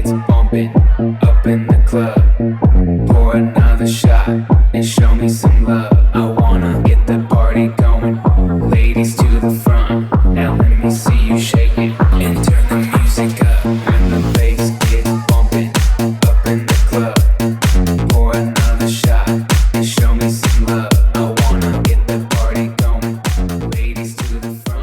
gets bumping up in the club. Pour another shot and show me some love. I wanna get the party going. Ladies to the front. Now let me see you shake it and turn the music up. When the bass gets bumping up in the club. Pour another shot and show me some love. I wanna get the party going. Ladies to the front.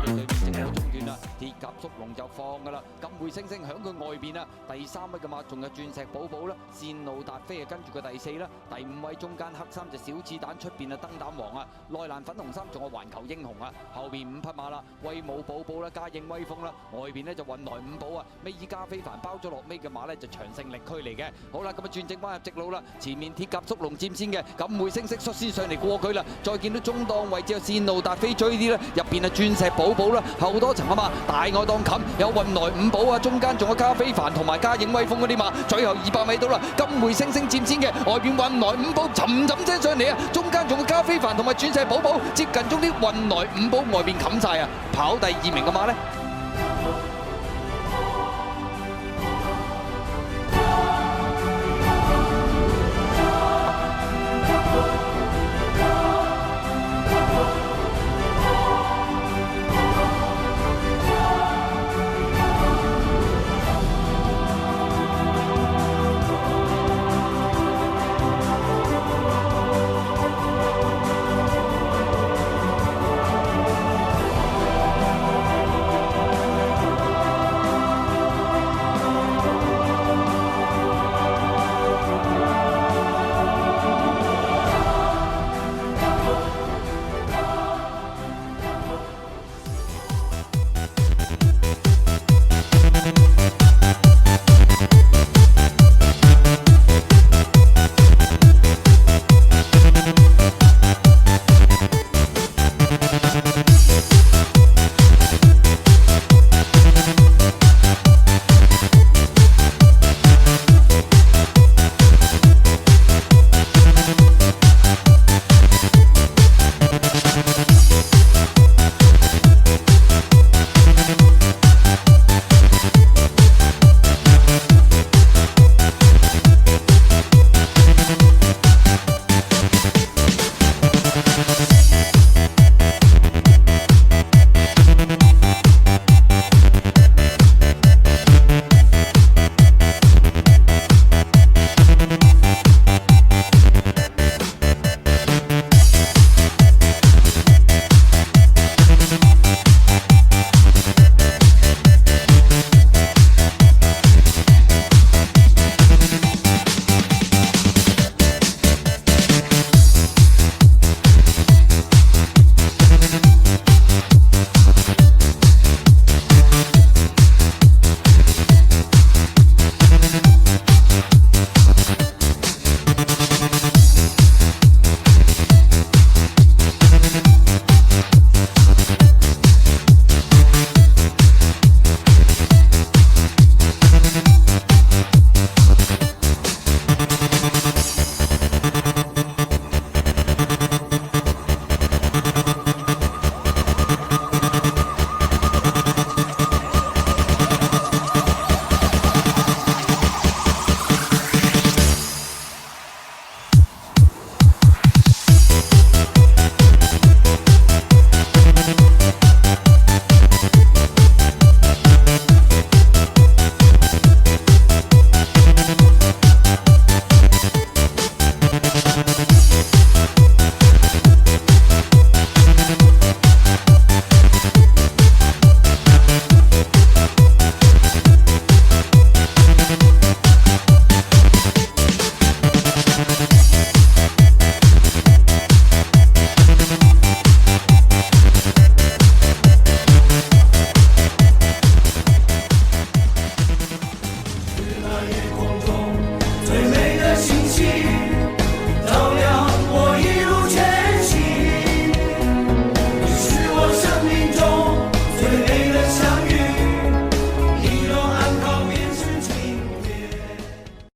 鐵甲速龍就放㗎啦，金匯星星響佢外邊啊，第3位嘅馬仲有鑽石寶寶啦，線路達飛啊跟住佢第4啦，第5位中間黑衫隻小子彈出邊啊燈膽王啊，內欄粉紅衫仲有環球英雄啊，後邊5匹馬啦，威武寶寶啦，嘉應威風啦，外邊呢就運來5寶啊，尾爾加非凡包咗落尾嘅馬呢就長勝力區嚟嘅，好啦咁啊轉正彎入直路啦，前面鐵甲速龍佔先嘅，金匯星星率先上嚟過佢啦，再見到中檔位置有線路達飛追啲啦，入邊啊鑽石寶寶啦，後多層啊嘛，大外檔冚有運來5寶啊，中間仲有加非凡同埋嘉應威風嗰啲馬，最後200米到啦，金匯星星佔先嘅，外邊運來5寶沉聲上嚟啊，中間仲有加非凡同埋鑽石寶寶，接近終啲運來5寶外邊冚晒啊，跑第2名嘅馬呢。